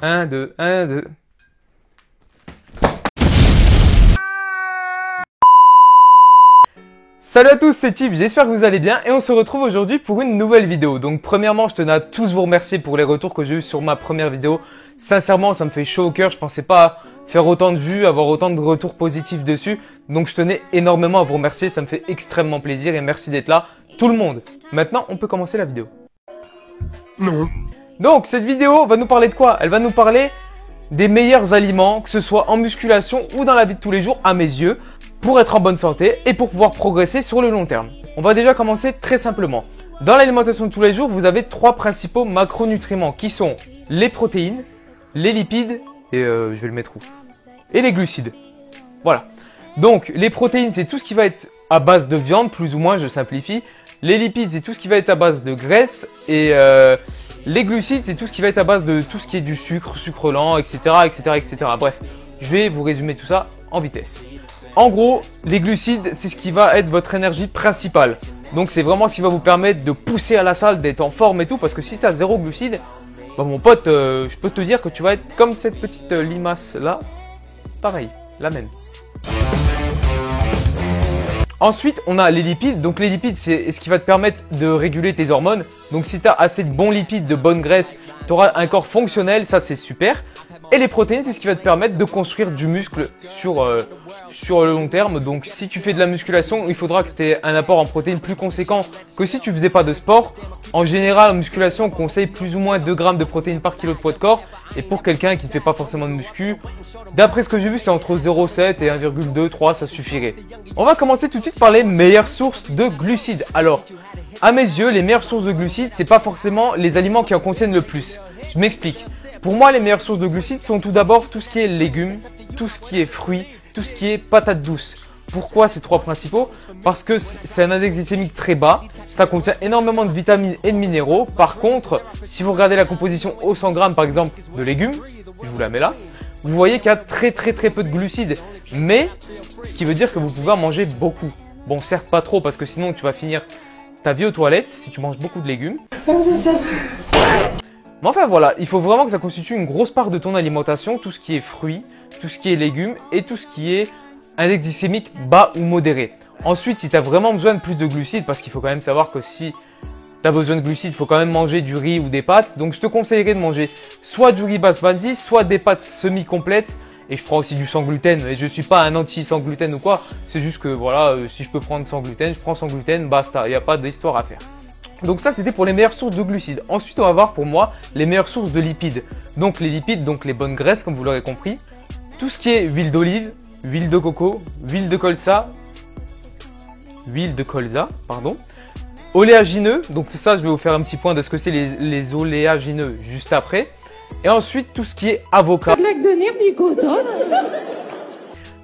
1, 2, 1, 2. Salut à tous, c'est Tip, j'espère que vous allez bien et on se retrouve aujourd'hui pour une nouvelle vidéo. Donc premièrement, je tenais à tous vous remercier pour les retours que j'ai eu sur ma première vidéo. Sincèrement, ça me fait chaud au cœur, je pensais pas faire autant de vues, avoir autant de retours positifs dessus. Donc je tenais énormément à vous remercier, ça me fait extrêmement plaisir et merci d'être là, tout le monde. Maintenant, on peut commencer la vidéo. Non. Donc cette vidéo va nous parler de quoi? Elle va nous parler des meilleurs aliments, que ce soit en musculation ou dans la vie de tous les jours, à mes yeux, pour être en bonne santé et pour pouvoir progresser sur le long terme. On va déjà commencer très simplement. Dans l'alimentation de tous les jours, vous avez trois principaux macronutriments qui sont les protéines, les lipides et je vais le mettre où? Et les glucides. Voilà. Donc les protéines, c'est tout ce qui va être à base de viande, plus ou moins, je simplifie. Les lipides, c'est tout ce qui va être à base de graisse et les glucides, c'est tout ce qui va être à base de tout ce qui est du sucre, sucre lent, etc., etc., etc. Bref, je vais vous résumer tout ça en vitesse. En gros, les glucides, c'est ce qui va être votre énergie principale. Donc, c'est vraiment ce qui va vous permettre de pousser à la salle, d'être en forme et tout. Parce que si tu as zéro glucides, bah mon pote, je peux te dire que tu vas être comme cette petite limace là. Pareil, la même. Ensuite, on a les lipides. Donc, les lipides, c'est ce qui va te permettre de réguler tes hormones. Donc, si tu as assez de bons lipides, de bonne graisse, tu auras un corps fonctionnel. Ça, c'est super. Et les protéines, c'est ce qui va te permettre de construire du muscle sur le long terme. Donc, si tu fais de la musculation, il faudra que tu aies un apport en protéines plus conséquent que si tu faisais pas de sport. En général, en musculation, on conseille plus ou moins 2 grammes de protéines par kilo de poids de corps. Et pour quelqu'un qui ne fait pas forcément de muscu, d'après ce que j'ai vu, c'est entre 0,7 et 1,23, ça suffirait. On va commencer tout de suite par les meilleures sources de glucides. Alors, à mes yeux, les meilleures sources de glucides, c'est pas forcément les aliments qui en contiennent le plus. Je m'explique. Pour moi, les meilleures sources de glucides sont tout d'abord tout ce qui est légumes, tout ce qui est fruits, tout ce qui est patates douces. Pourquoi ces trois principaux? Parce que c'est un index glycémique très bas, ça contient énormément de vitamines et de minéraux. Par contre, si vous regardez la composition au 100 grammes par exemple de légumes, je vous la mets là, vous voyez qu'il y a très peu de glucides. Mais, ce qui veut dire que vous pouvez en manger beaucoup. Bon, certes pas trop parce que sinon tu vas finir ta vie aux toilettes si tu manges beaucoup de légumes. Mais enfin voilà, il faut vraiment que ça constitue une grosse part de ton alimentation, tout ce qui est fruits, tout ce qui est légumes et tout ce qui est index glycémique bas ou modéré. Ensuite, si tu as vraiment besoin de plus de glucides, parce qu'il faut quand même savoir que si tu as besoin de glucides, il faut quand même manger du riz ou des pâtes. Donc je te conseillerais de manger soit du riz basmati, soit des pâtes semi-complètes. Et je prends aussi du sans gluten. Et je suis pas un anti sans gluten ou quoi. C'est juste que voilà, si je peux prendre sans gluten, je prends sans gluten, basta. Il n'y a pas d'histoire à faire. Donc ça, c'était pour les meilleures sources de glucides. Ensuite, on va voir pour moi les meilleures sources de lipides. Donc les lipides, donc les bonnes graisses, comme vous l'aurez compris. Tout ce qui est huile d'olive, huile de coco, huile de colza, oléagineux. Donc ça, je vais vous faire un petit point de ce que c'est les oléagineux juste après. Et ensuite, tout ce qui est avocat.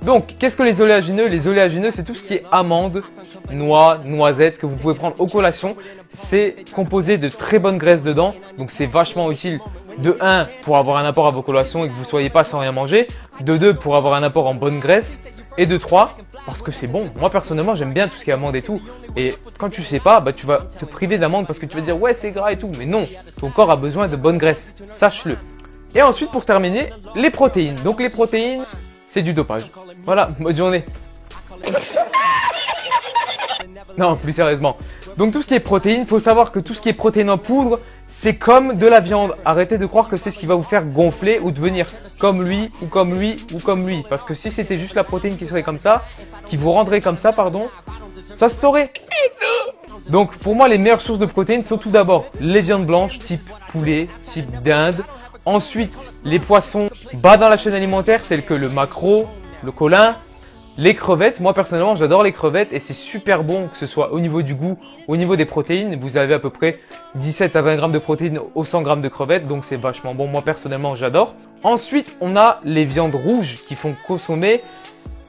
Donc, qu'est-ce que les oléagineux? Les oléagineux, c'est tout ce qui est amandes, noix, noisettes que vous pouvez prendre aux collations. C'est composé de très bonnes graisses dedans. Donc, c'est vachement utile. De 1, pour avoir un apport à vos collations et que vous ne soyez pas sans rien manger. De 2, pour avoir un apport en bonne graisse. Et de 3, parce que c'est bon. Moi, personnellement, j'aime bien tout ce qui est amandes et tout. Et quand tu sais pas, bah, tu vas te priver d'amandes parce que tu vas dire, ouais, c'est gras et tout. Mais non, ton corps a besoin de bonne graisse. Sache-le. Et ensuite, pour terminer, les protéines. Donc, les protéines, c'est du dopage. Voilà, bonne journée. Non, plus sérieusement. Donc tout ce qui est protéines, il faut savoir que tout ce qui est protéines en poudre, c'est comme de la viande. Arrêtez de croire que c'est ce qui va vous faire gonfler ou devenir comme lui, ou comme lui, ou comme lui. Parce que si c'était juste la protéine qui serait comme ça, qui vous rendrait comme ça, pardon, ça se saurait. Donc pour moi, les meilleures sources de protéines sont tout d'abord les viandes blanches, type poulet, type dinde. Ensuite, les poissons bas dans la chaîne alimentaire, tels que le maquereau, le colin, les crevettes. Moi, personnellement, j'adore les crevettes et c'est super bon, que ce soit au niveau du goût, au niveau des protéines. Vous avez à peu près 17 à 20 grammes de protéines aux 100 grammes de crevettes, donc c'est vachement bon. Moi, personnellement, j'adore. Ensuite, on a les viandes rouges qui font consommer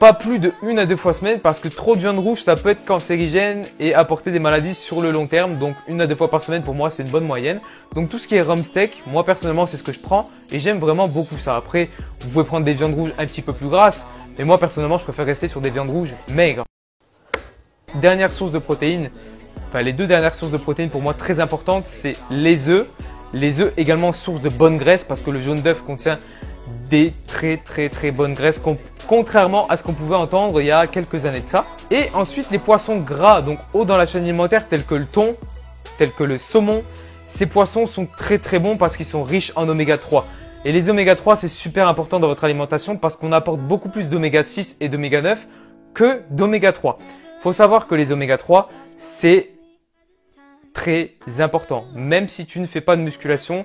pas plus de 1 à 2 fois semaine parce que trop de viande rouge, ça peut être cancérigène et apporter des maladies sur le long terme. Donc 1 à 2 fois par semaine, pour moi, c'est une bonne moyenne. Donc tout ce qui est rump steak, moi personnellement, c'est ce que je prends et j'aime vraiment beaucoup ça. Après, vous pouvez prendre des viandes rouges un petit peu plus grasses, mais moi personnellement, je préfère rester sur des viandes rouges maigres. Dernière source de protéines, enfin les deux dernières sources de protéines pour moi très importantes, c'est les œufs. Les œufs également source de bonne graisse parce que le jaune d'œuf contient des très bonnes graisses contrairement à ce qu'on pouvait entendre il y a quelques années de ça. Et ensuite les poissons gras donc hauts dans la chaîne alimentaire tels que le thon, tels que le saumon. Ces poissons sont très bons parce qu'ils sont riches en oméga 3. Et les oméga 3 c'est super important dans votre alimentation parce qu'on apporte beaucoup plus d'oméga 6 et d'oméga 9 que d'oméga 3. Il faut savoir que les oméga 3 c'est très important. Même si tu ne fais pas de musculation,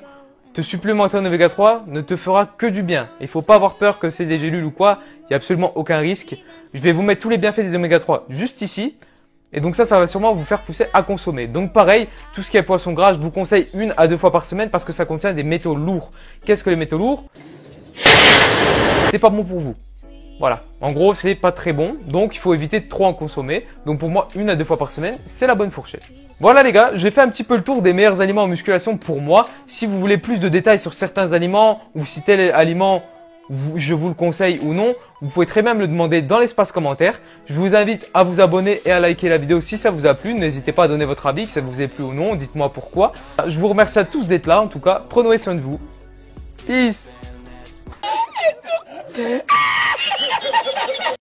te supplémenter en oméga 3 ne te fera que du bien. Il ne faut pas avoir peur que c'est des gélules ou quoi. Il n'y a absolument aucun risque. Je vais vous mettre tous les bienfaits des oméga 3 juste ici. Et donc ça va sûrement vous faire pousser à consommer. Donc pareil, tout ce qui est poisson gras, je vous conseille 1 à 2 fois par semaine parce que ça contient des métaux lourds. Qu'est-ce que les métaux lourds? C'est pas bon pour vous. Voilà, en gros c'est pas très bon, donc il faut éviter de trop en consommer. Donc pour moi 1 à 2 fois par semaine, c'est la bonne fourchette. Voilà les gars, j'ai fait un petit peu le tour des meilleurs aliments en musculation pour moi. Si vous voulez plus de détails sur certains aliments ou si tel aliment je vous le conseille ou non, vous pouvez très bien me le demander dans l'espace commentaire. Je vous invite à vous abonner et à liker la vidéo si ça vous a plu. N'hésitez pas à donner votre avis, que ça vous ait plu ou non, dites-moi pourquoi. Je vous remercie à tous d'être là en tout cas, prenez soin de vous. Peace.